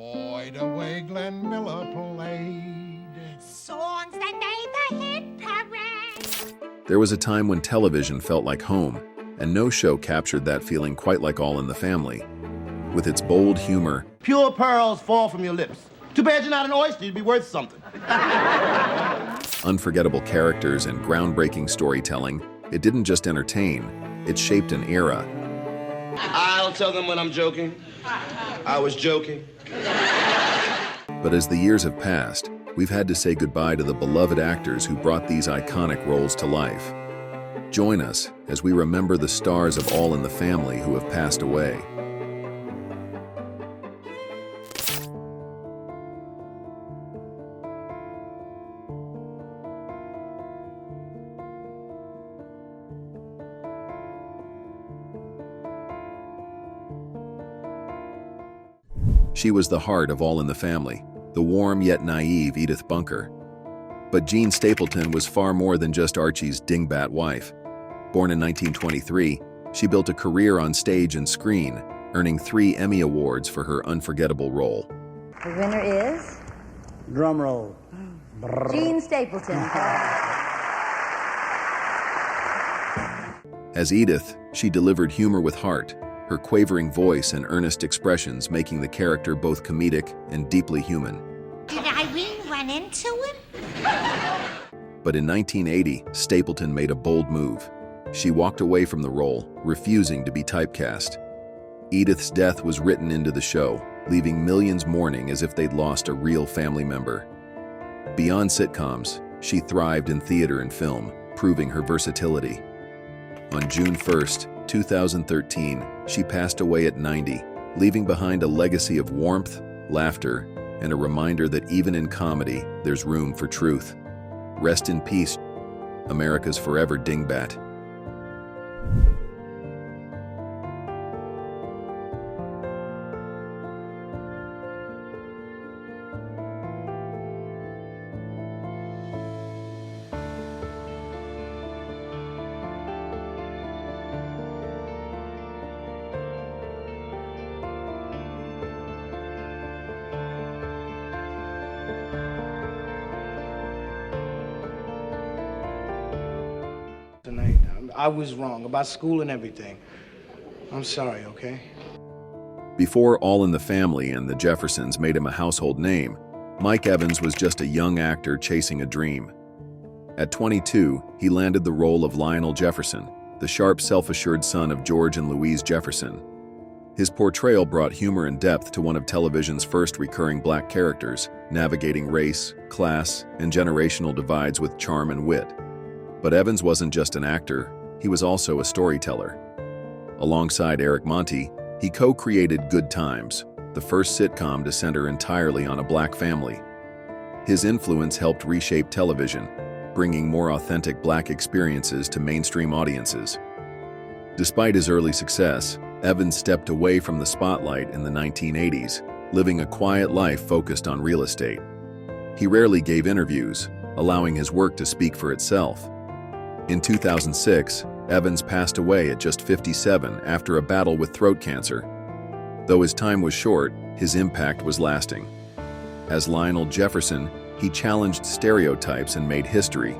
Boy, the way Glenn Miller played. Songs that made the hit parade. There was a time when television felt like home, and no show captured that feeling quite like All in the Family. With its bold humor, pure pearls fall from your lips. Too bad you're not an oyster, you'd be worth something. unforgettable characters, and groundbreaking storytelling, it didn't just entertain, it shaped an era. I'll tell them when I'm joking. I was joking. But as the years have passed, we've had to say goodbye to the beloved actors who brought these iconic roles to life. Join us as we remember the stars of All in the Family who have passed away. She was the heart of All in the Family, the warm yet naive Edith Bunker. But Jean Stapleton was far more than just Archie's dingbat wife. Born in 1923, she built a career on stage and screen, earning 3 Emmy Awards for her unforgettable role. The winner is? Drum roll. Jean Stapleton. As Edith, she delivered humor with heart, her quavering voice and earnest expressions making the character both comedic and deeply human. Did Irene run into him? But in 1980, Stapleton made a bold move. She walked away from the role, refusing to be typecast. Edith's death was written into the show, leaving millions mourning as if they'd lost a real family member. Beyond sitcoms, she thrived in theater and film, proving her versatility. On June 1st, 2013, she passed away at 90, leaving behind a legacy of warmth, laughter, and a reminder that even in comedy, there's room for truth. Rest in peace, America's forever dingbat. Tonight, I was wrong about school and everything. I'm sorry, okay? Before All in the Family and the Jeffersons made him a household name, Mike Evans was just a young actor chasing a dream. At 22, he landed the role of Lionel Jefferson, the sharp, self-assured son of George and Louise Jefferson. His portrayal brought humor and depth to one of television's first recurring black characters, navigating race, class, and generational divides with charm and wit. But Evans wasn't just an actor, he was also a storyteller. Alongside Eric Monte, he co-created Good Times, the first sitcom to center entirely on a black family. His influence helped reshape television, bringing more authentic black experiences to mainstream audiences. Despite his early success, Evans stepped away from the spotlight in the 1980s, living a quiet life focused on real estate. He rarely gave interviews, allowing his work to speak for itself. In 2006, Evans passed away at just 57 after a battle with throat cancer. Though his time was short, his impact was lasting. As Lionel Jefferson, he challenged stereotypes and made history.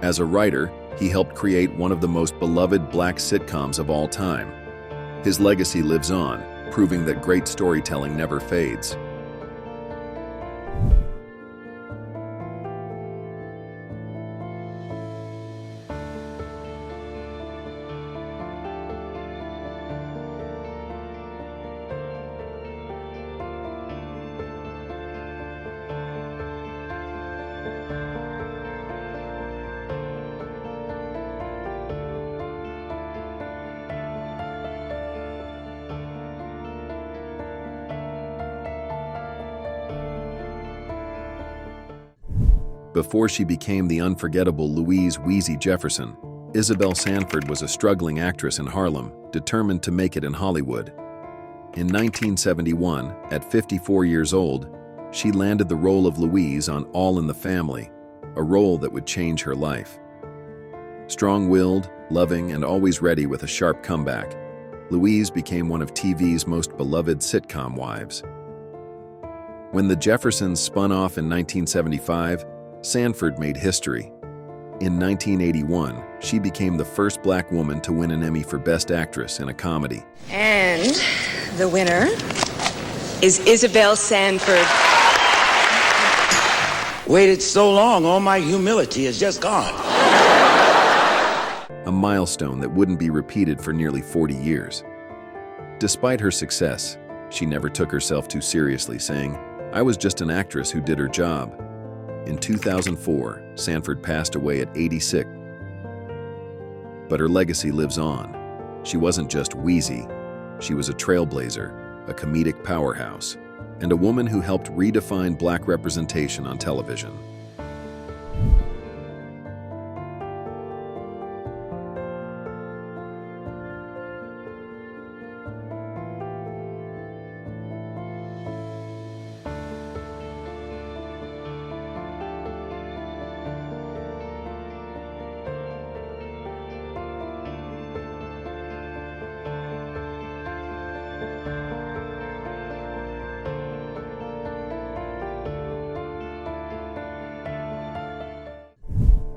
As a writer, he helped create one of the most beloved black sitcoms of all time. His legacy lives on, proving that great storytelling never fades. Before she became the unforgettable Louise "Wheezy" Jefferson, Isabelle Sanford was a struggling actress in Harlem, determined to make it in Hollywood. In 1971, at 54 years old, she landed the role of Louise on All in the Family, a role that would change her life. Strong-willed, loving, and always ready with a sharp comeback, Louise became one of TV's most beloved sitcom wives. When the Jeffersons spun off in 1975, Sanford made history. In 1981, she became the first black woman to win an Emmy for Best Actress in a comedy. And the winner is Isabelle Sanford. Waited so long, all my humility is just gone. A milestone that wouldn't be repeated for nearly 40 years. Despite her success, she never took herself too seriously, saying, "I was just an actress who did her job." In 2004, Sanford passed away at 86. But her legacy lives on. She wasn't just wheezy. She was a trailblazer, a comedic powerhouse, and a woman who helped redefine black representation on television.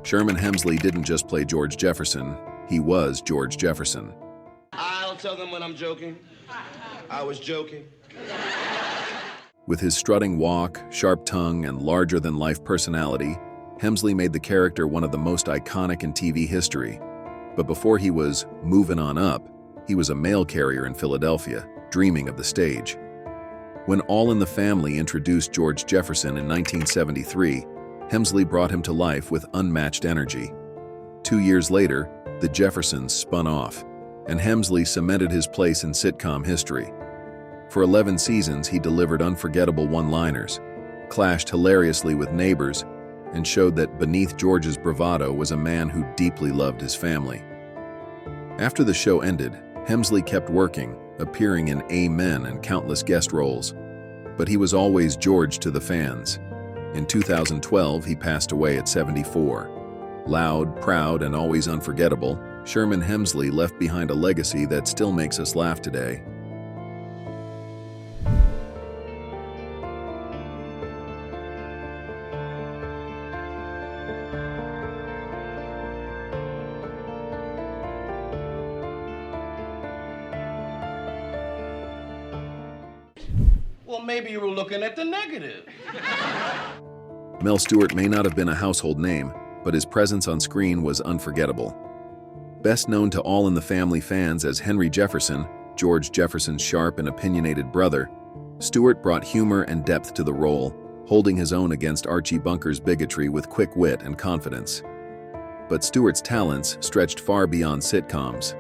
Sherman Hemsley didn't just play George Jefferson, he was George Jefferson. I'll tell them when I'm joking. I was joking. With his strutting walk, sharp tongue, and larger-than-life personality, Hemsley made the character one of the most iconic in TV history. But before he was moving on up, he was a mail carrier in Philadelphia, dreaming of the stage. When All in the Family introduced George Jefferson in 1973, Hemsley brought him to life with unmatched energy. 2 years later, the Jeffersons spun off, and Hemsley cemented his place in sitcom history. For 11 seasons, he delivered unforgettable one-liners, clashed hilariously with neighbors, and showed that beneath George's bravado was a man who deeply loved his family. After the show ended, Hemsley kept working, appearing in Amen and countless guest roles. But he was always George to the fans. In 2012, he passed away at 74. Loud, proud, and always unforgettable, Sherman Hemsley left behind a legacy that still makes us laugh today. Well, maybe you were looking at the negative. Mel Stewart may not have been a household name, but his presence on screen was unforgettable. Best known to All in the Family fans as Henry Jefferson, George Jefferson's sharp and opinionated brother, Stewart brought humor and depth to the role, holding his own against Archie Bunker's bigotry with quick wit and confidence. But Stewart's talents stretched far beyond sitcoms.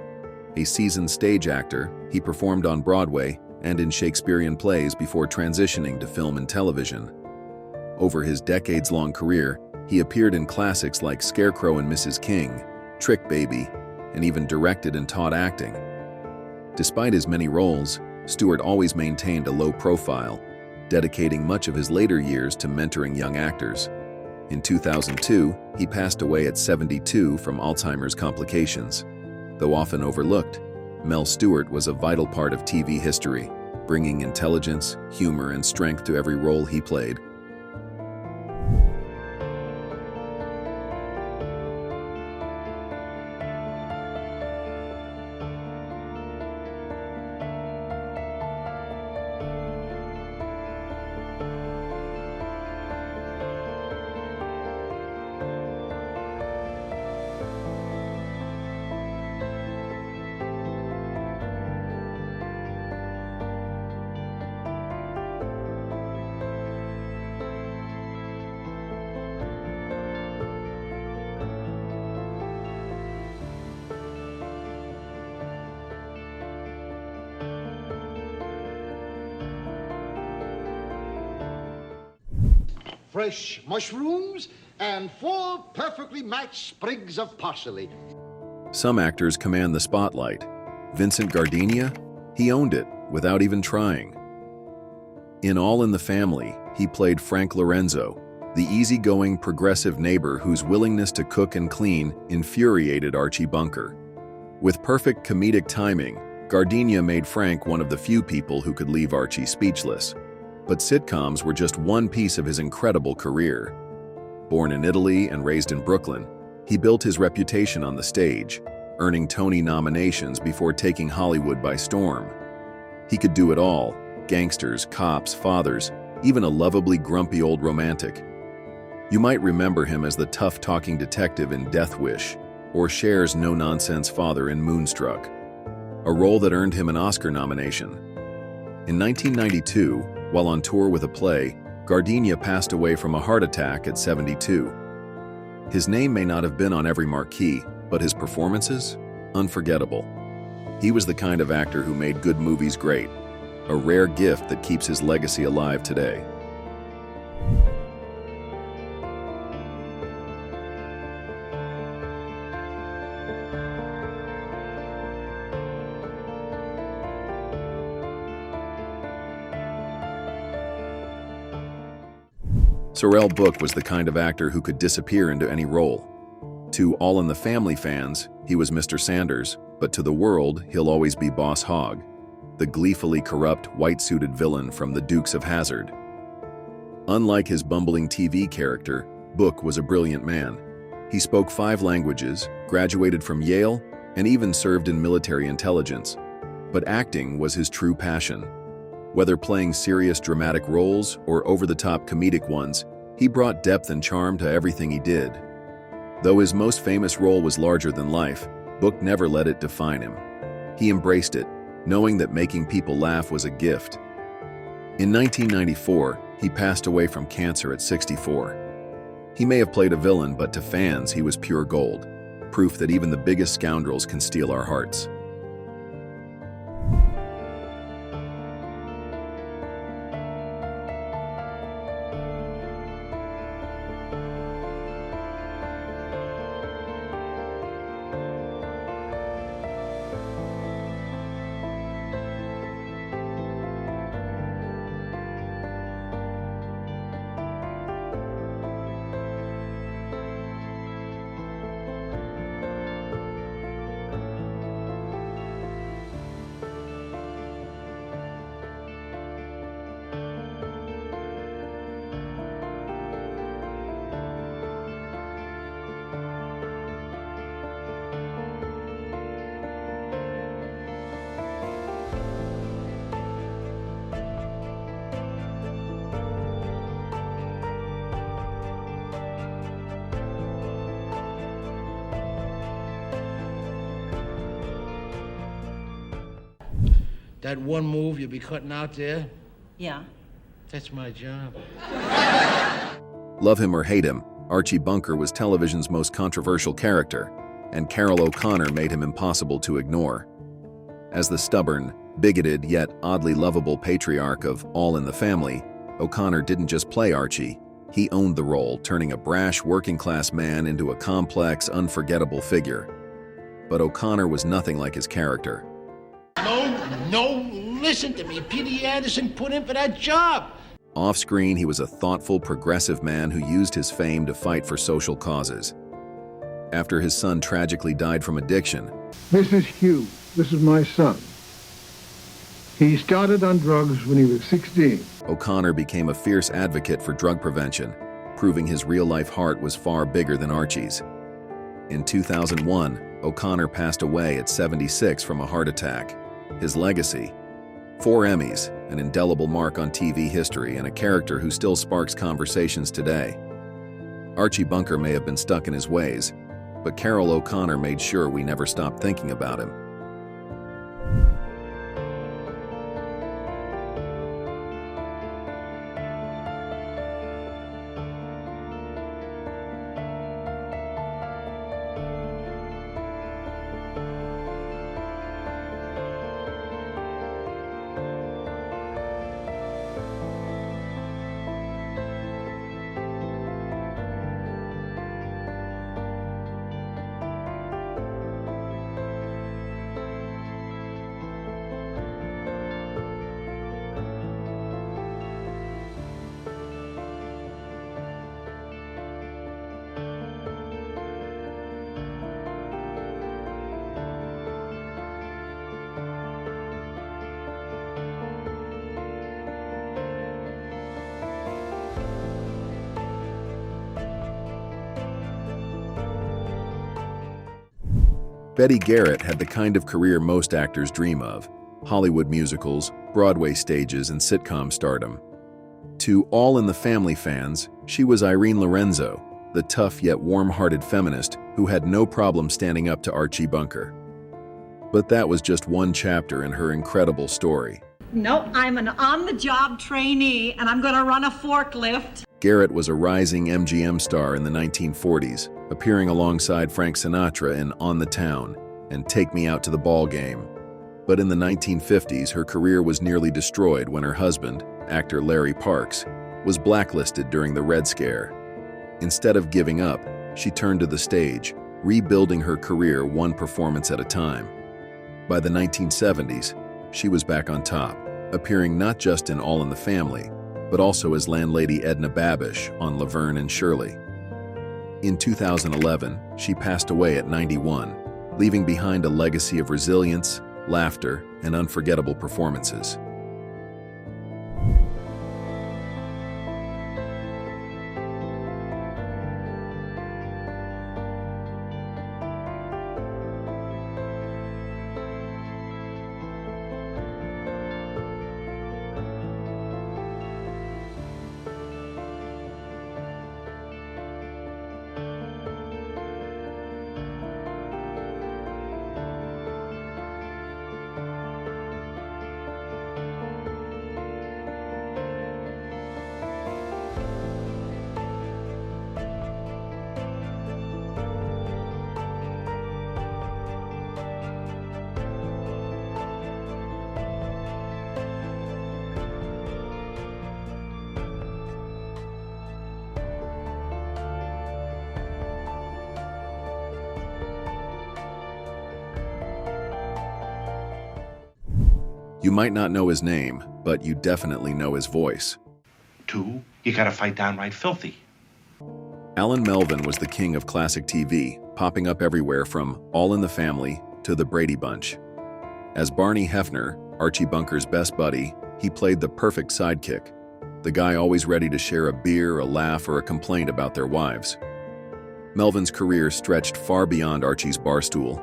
A seasoned stage actor, he performed on Broadway and in Shakespearean plays before transitioning to film and television. Over his decades-long career, he appeared in classics like Scarecrow and Mrs. King, Trick Baby, and even directed and taught acting. Despite his many roles, Stewart always maintained a low profile, dedicating much of his later years to mentoring young actors. In 2002, he passed away at 72 from Alzheimer's complications. Though often overlooked, Mel Stewart was a vital part of TV history, bringing intelligence, humor, and strength to every role he played. Fresh mushrooms and 4 perfectly matched sprigs of parsley. Some actors command the spotlight. Vincent Gardenia? He owned it without even trying. In All in the Family, he played Frank Lorenzo, the easygoing, progressive neighbor whose willingness to cook and clean infuriated Archie Bunker. With perfect comedic timing, Gardenia made Frank one of the few people who could leave Archie speechless. But sitcoms were just one piece of his incredible career. Born in Italy and raised in Brooklyn, he built his reputation on the stage, earning Tony nominations before taking Hollywood by storm. He could do it all: gangsters, cops, fathers, even a lovably grumpy old romantic. You might remember him as the tough-talking detective in Death Wish, or Cher's no-nonsense father in Moonstruck, a role that earned him an Oscar nomination. In 1992, while on tour with a play, Gardenia passed away from a heart attack at 72. His name may not have been on every marquee, but his performances? Unforgettable. He was the kind of actor who made good movies great, a rare gift that keeps his legacy alive today. Sorrell Booke was the kind of actor who could disappear into any role. To All in the Family fans, he was Mr. Sanders, but to the world, he'll always be Boss Hogg, the gleefully corrupt, white-suited villain from The Dukes of Hazzard. Unlike his bumbling TV character, Booke was a brilliant man. He spoke 5 languages, graduated from Yale, and even served in military intelligence. But acting was his true passion. Whether playing serious dramatic roles or over-the-top comedic ones, he brought depth and charm to everything he did. Though his most famous role was larger than life, Booke never let it define him. He embraced it, knowing that making people laugh was a gift. In 1994, he passed away from cancer at 64. He may have played a villain, but to fans, he was pure gold, proof that even the biggest scoundrels can steal our hearts. That one move you'll be cutting out there, Yeah. that's my job. Love him or hate him, Archie Bunker was television's most controversial character, and Carroll O'Connor made him impossible to ignore. As the stubborn, bigoted, yet oddly lovable patriarch of All in the Family, O'Connor didn't just play Archie, he owned the role, turning a brash working-class man into a complex, unforgettable figure. But O'Connor was nothing like his character. No, listen to me. P.D. Anderson put in for that job. Off-screen, he was a thoughtful, progressive man who used his fame to fight for social causes. After his son tragically died from addiction, "This is Hugh. This is my son. He started on drugs when he was 16. O'Connor became a fierce advocate for drug prevention, proving his real-life heart was far bigger than Archie's. In 2001, O'Connor passed away at 76 from a heart attack. His legacy: 4 Emmys, an indelible mark on TV history, and a character who still sparks conversations today. Archie Bunker may have been stuck in his ways, but Carroll O'Connor made sure we never stopped thinking about him. Betty Garrett had the kind of career most actors dream of: Hollywood musicals, Broadway stages, and sitcom stardom. To All in the Family fans, she was Irene Lorenzo, the tough yet warm-hearted feminist who had no problem standing up to Archie Bunker. But that was just one chapter in her incredible story. No, I'm an on-the-job trainee, and I'm going to run a forklift. Garrett was a rising MGM star in the 1940s, appearing alongside Frank Sinatra in On the Town and Take Me Out to the Ball Game. But in the 1950s, her career was nearly destroyed when her husband, actor Larry Parks, was blacklisted during the Red Scare. Instead of giving up, she turned to the stage, rebuilding her career one performance at a time. By the 1970s, she was back on top, appearing not just in All in the Family, but also as landlady Edna Babish on Laverne and Shirley. In 2011, she passed away at 91, leaving behind a legacy of resilience, laughter, and unforgettable performances. You might not know his name, but you definitely know his voice. 2, you gotta fight downright filthy. Alan Melvin was the king of classic TV, popping up everywhere from All in the Family to The Brady Bunch. As Barney Hefner, Archie Bunker's best buddy, he played the perfect sidekick, the guy always ready to share a beer, a laugh, or a complaint about their wives. Melvin's career stretched far beyond Archie's barstool.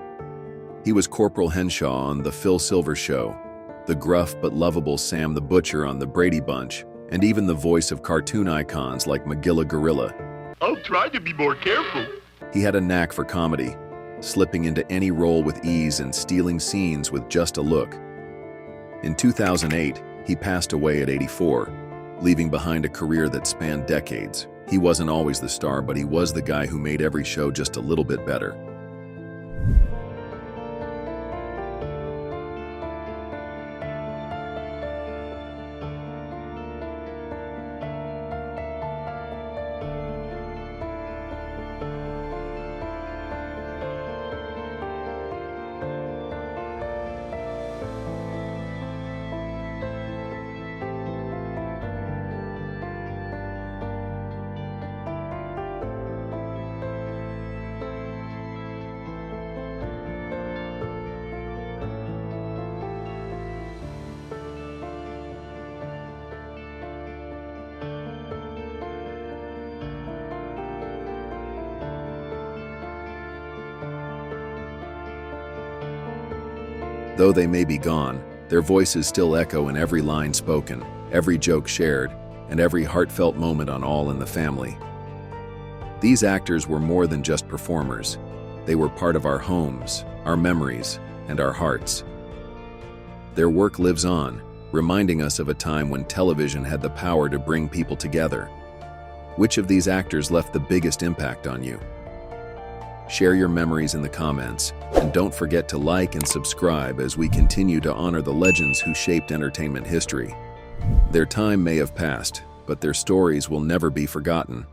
He was Corporal Henshaw on The Phil Silvers Show, the gruff but lovable Sam the Butcher on The Brady Bunch, and even the voice of cartoon icons like Magilla Gorilla. I'll try to be more careful. He had a knack for comedy, slipping into any role with ease and stealing scenes with just a look. In 2008, he passed away at 84, leaving behind a career that spanned decades. He wasn't always the star, but he was the guy who made every show just a little bit better. Though they may be gone, their voices still echo in every line spoken, every joke shared, and every heartfelt moment on All in the Family. These actors were more than just performers. They were part of our homes, our memories, and our hearts. Their work lives on, reminding us of a time when television had the power to bring people together. Which of these actors left the biggest impact on you? Share your memories in the comments, and don't forget to like and subscribe as we continue to honor the legends who shaped entertainment history. Their time may have passed, but their stories will never be forgotten.